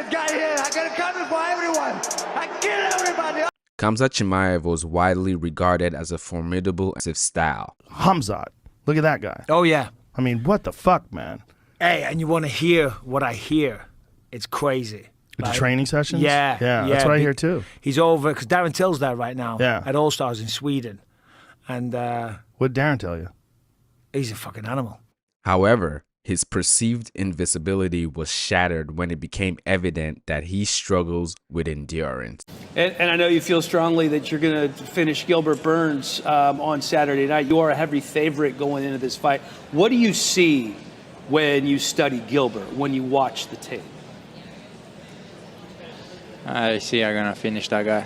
this guy here. I'm gonna come for everyone. I kill everybody. Khamzat Chimaev was widely regarded as a formidable offensive style. Khamzat, look at that guy. Oh, yeah. I mean, what the fuck, man? Hey, and you want to hear what I hear. It's crazy. With the training sessions? Yeah. Yeah, that's what I hear too. He's over, because Darren Till's there right now at All-Stars in Sweden. And what'd Darren tell you? He's a fucking animal. However, his perceived invisibility was shattered when it became evident that he struggles with endurance. And I know you feel strongly that you're going to finish Gilbert Burns on Saturday night. You are a heavy favorite going into this fight. What do you see when you study Gilbert, when you watch the tape? I see I'm going to finish that guy.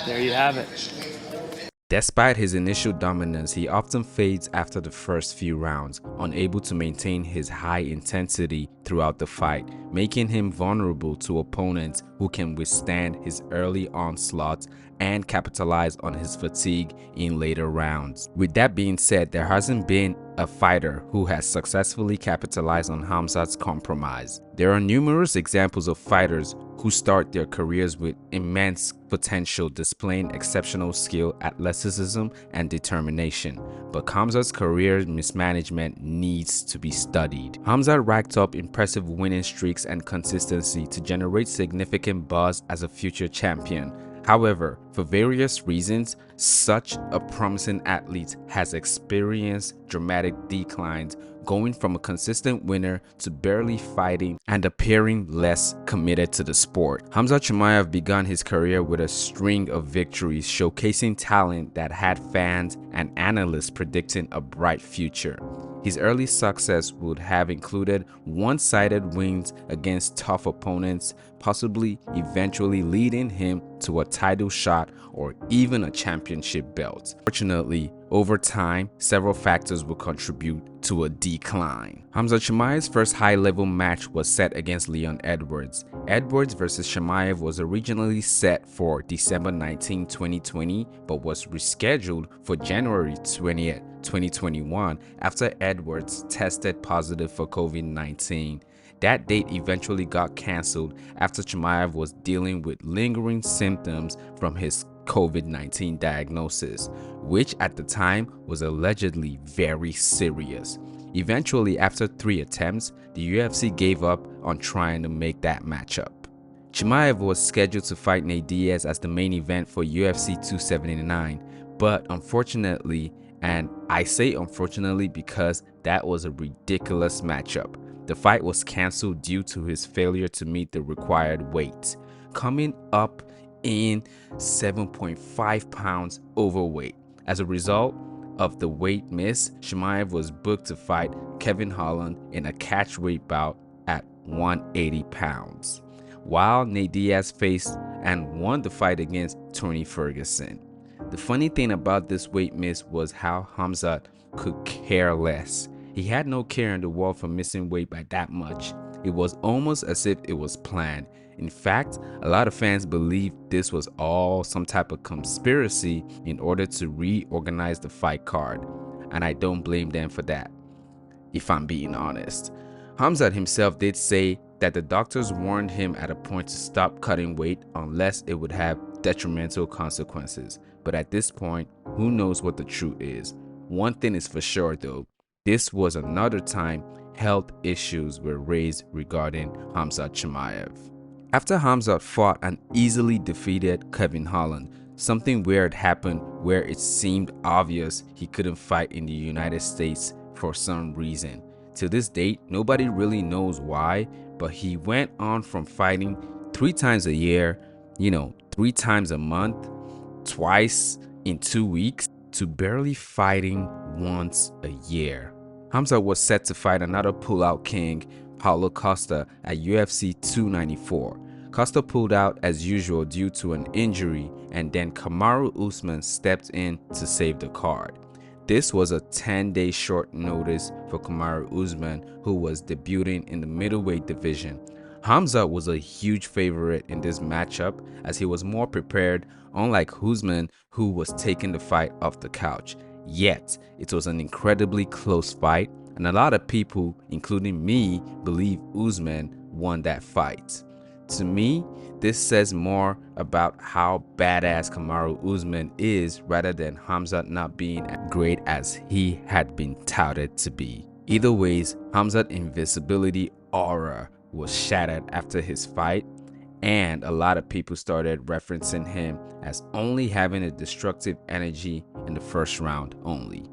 There you have it. Despite his initial dominance, he often fades after the first few rounds, unable to maintain his high intensity throughout the fight, making him vulnerable to opponents who can withstand his early onslaughts and capitalize on his fatigue in later rounds. With that being said, there hasn't been a fighter who has successfully capitalized on Khamzat's compromise. There are numerous examples of fighters who start their careers with immense potential, displaying exceptional skill, athleticism, and determination. But Khamzat's career mismanagement needs to be studied. Khamzat racked up impressive winning streaks and consistency to generate significant buzz as a future champion. However, for various reasons, such a promising athlete has experienced dramatic declines, going from a consistent winner to barely fighting and appearing less committed to the sport. Khamzat Chimaev began his career with a string of victories, showcasing talent that had fans and analysts predicting a bright future. His early success would have included one-sided wins against tough opponents, possibly eventually leading him to a title shot or even a championship belt. Fortunately, over time, several factors will contribute to a decline. Khamzat Chimaev's first high-level match was set against Leon Edwards. Edwards versus Chimaev was originally set for December 19, 2020, but was rescheduled for January 20th, 2021 after Edwards tested positive for COVID-19. That date eventually got cancelled after Chimaev was dealing with lingering symptoms from his COVID-19 diagnosis, which at the time was allegedly very serious. Eventually, after 3 attempts, the UFC gave up on trying to make that matchup. Chimaev was scheduled to fight Nate Diaz as the main event for UFC 279, but unfortunately, and I say unfortunately because that was a ridiculous matchup, the fight was cancelled due to his failure to meet the required weight, coming up in 7.5 pounds overweight. As a result of the weight miss, Chimaev was booked to fight Kevin Holland in a catchweight bout at 180 pounds, while Nate Diaz faced and won the fight against Tony Ferguson. The funny thing about this weight miss was how Khamzat could care less. He had no care in the world for missing weight by that much. It was almost as if it was planned. In fact, a lot of fans believed this was all some type of conspiracy in order to reorganize the fight card, and I don't blame them for that, if I'm being honest. Khamzat himself did say that the doctors warned him at a point to stop cutting weight unless it would have detrimental consequences. But at this point, who knows what the truth is? One thing is for sure though, this was another time health issues were raised regarding Khamzat Chimaev. After Khamzat fought and easily defeated Kevin Holland, something weird happened where it seemed obvious he couldn't fight in the United States for some reason. To this date, nobody really knows why, but he went on from fighting 3 times a year, 3 times a month, twice in 2 weeks, to barely fighting once a year. Khamzat was set to fight another pullout king, Paulo Costa, at UFC 294. Costa pulled out as usual due to an injury, and then Kamaru Usman stepped in to save the card. This was a 10-day short notice for Kamaru Usman, who was debuting in the middleweight division. Khamzat was a huge favorite in this matchup as he was more prepared, unlike Usman, who was taking the fight off the couch. Yet, it was an incredibly close fight, and a lot of people, including me, believe Usman won that fight. To me, this says more about how badass Kamaru Usman is rather than Khamzat not being as great as he had been touted to be. Either ways, Khamzat's invisibility aura was shattered after his fight, and a lot of people started referencing him as only having a destructive energy in the first round only.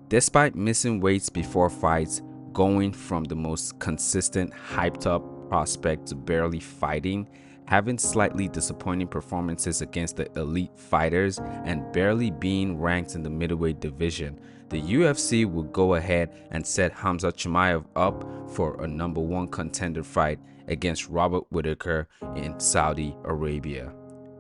Despite missing weights before fights, going from the most consistent hyped up prospect to barely fighting, having slightly disappointing performances against the elite fighters, and barely being ranked in the middleweight division, the UFC would go ahead and set Khamzat Chimaev up for a #1 contender fight against Robert Whittaker in Saudi Arabia.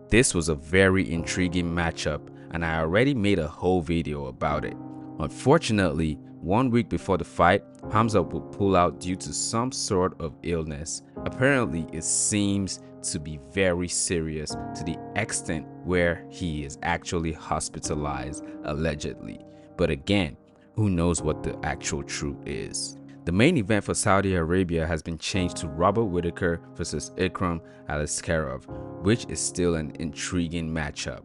This was a very intriguing matchup, and I already made a whole video about it. Unfortunately, 1 week before the fight, Khamzat would pull out due to some sort of illness. Apparently, it seems to be very serious to the extent where he is actually hospitalized, allegedly. But again, who knows what the actual truth is. The main event for Saudi Arabia has been changed to Robert Whittaker versus Ikram Aliskerov, which is still an intriguing matchup.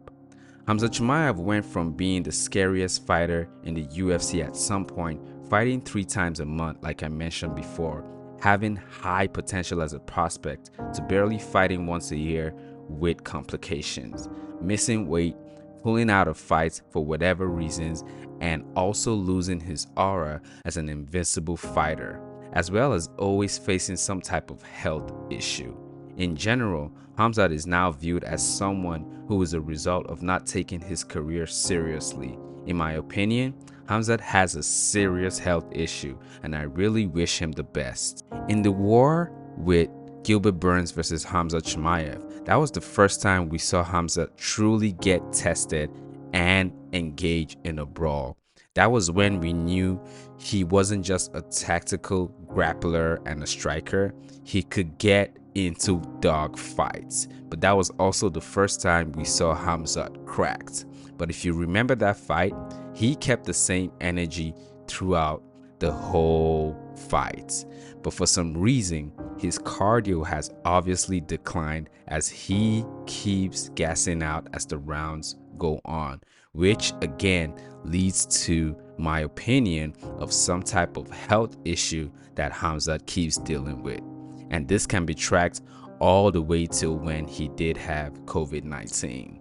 Khamzat Chimaev went from being the scariest fighter in the UFC at some point, fighting 3 times a month like I mentioned before, having high potential as a prospect, to barely fighting once a year with complications, missing weight, pulling out of fights for whatever reasons, and also losing his aura as an invincible fighter, as well as always facing some type of health issue. In general, Khamzat is now viewed as someone who is a result of not taking his career seriously. In my opinion, Khamzat has a serious health issue, and I really wish him the best. In the war with Gilbert Burns versus Khamzat Chimaev, that was the first time we saw Khamzat truly get tested and engage in a brawl. That was when we knew he wasn't just a tactical grappler and a striker, he could get into dog fights. But that was also the first time we saw Khamzat cracked. But if you remember that fight, he kept the same energy throughout the whole fight. But for some reason, his cardio has obviously declined as he keeps gassing out as the rounds go on, which again leads to my opinion of some type of health issue that Khamzat keeps dealing with. And this can be tracked all the way till when he did have COVID-19.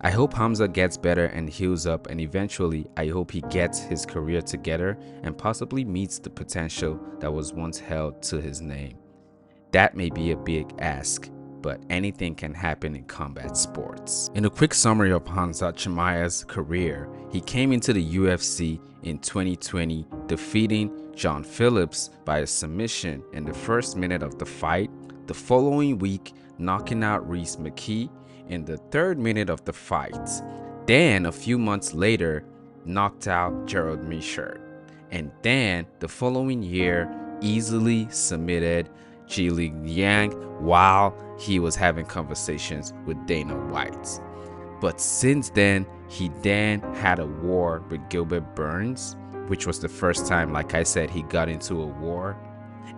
I hope Khamzat gets better and heals up, and eventually I hope he gets his career together and possibly meets the potential that was once held to his name. That may be a big ask, but anything can happen in combat sports. In a quick summary of Khamzat Chimaev's career, he came into the UFC in 2020, defeating John Phillips by a submission in the first minute of the fight. The following week, knocking out Reese McKee in the 3rd minute of the fight. Then a few months later, knocked out Gerald Meerschaert. And then the following year, easily submitted Jili Yang while he was having conversations with Dana White. But since then, he then had a war with Gilbert Burns, which was the first time, like I said, he got into a war.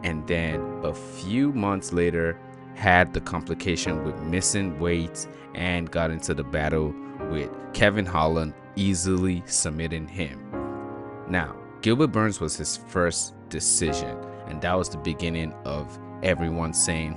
And then a few months later, had the complication with missing weight and got into the battle with Kevin Holland, easily submitting him. Now, Gilbert Burns was his first decision, and that was the beginning of everyone saying,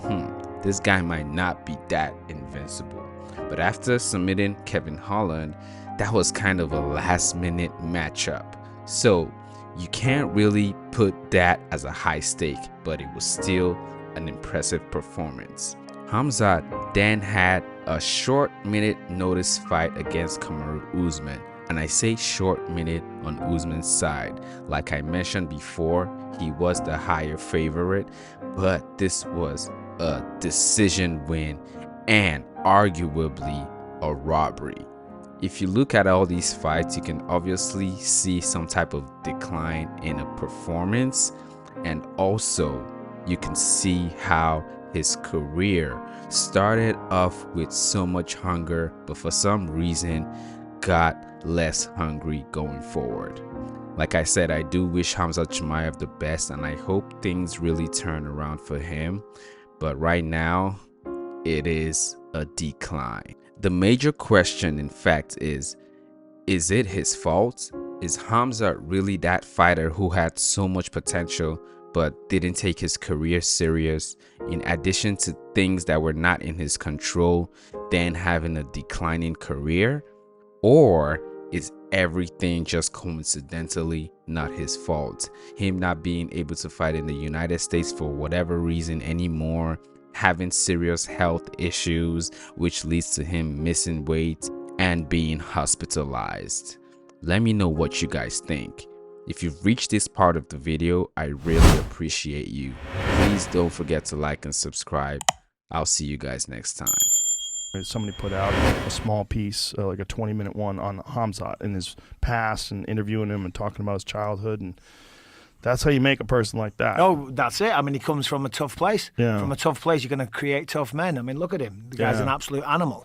this guy might not be that invincible. But after submitting Kevin Holland, that was kind of a last-minute matchup. So you can't really put that as a high stake, but it was still an impressive performance. Khamzat then had a short minute notice fight against Kamaru Usman, and I say short minute on Usman's side. Like I mentioned before, he was the higher favorite, but this was a decision win and arguably a robbery. If you look at all these fights, you can obviously see some type of decline in a performance, and also you can see how his career started off with so much hunger, but for some reason got less hungry going forward. Like I said, I do wish Khamzat Chimaev the best, and I hope things really turn around for him. But right now, it is a decline. The major question, in fact, is it his fault? Is Khamzat really that fighter who had so much potential but didn't take his career serious, in addition to things that were not in his control, then having a declining career? Or is everything just coincidentally not his fault? Him not being able to fight in the United States for whatever reason anymore, having serious health issues, which leads to him missing weight and being hospitalized. Let me know what you guys think. If you've reached this part of the video, I really appreciate you. Please don't forget to like and subscribe. I'll see you guys next time. Somebody put out a small piece, like a 20-minute one on Khamzat and his past, and interviewing him and talking about his childhood, and that's how you make a person like that. Oh, that's it. I mean, he comes from a tough place. Yeah. From a tough place, you're going to create tough men. I mean, look at him. The guy's Yeah. an absolute animal.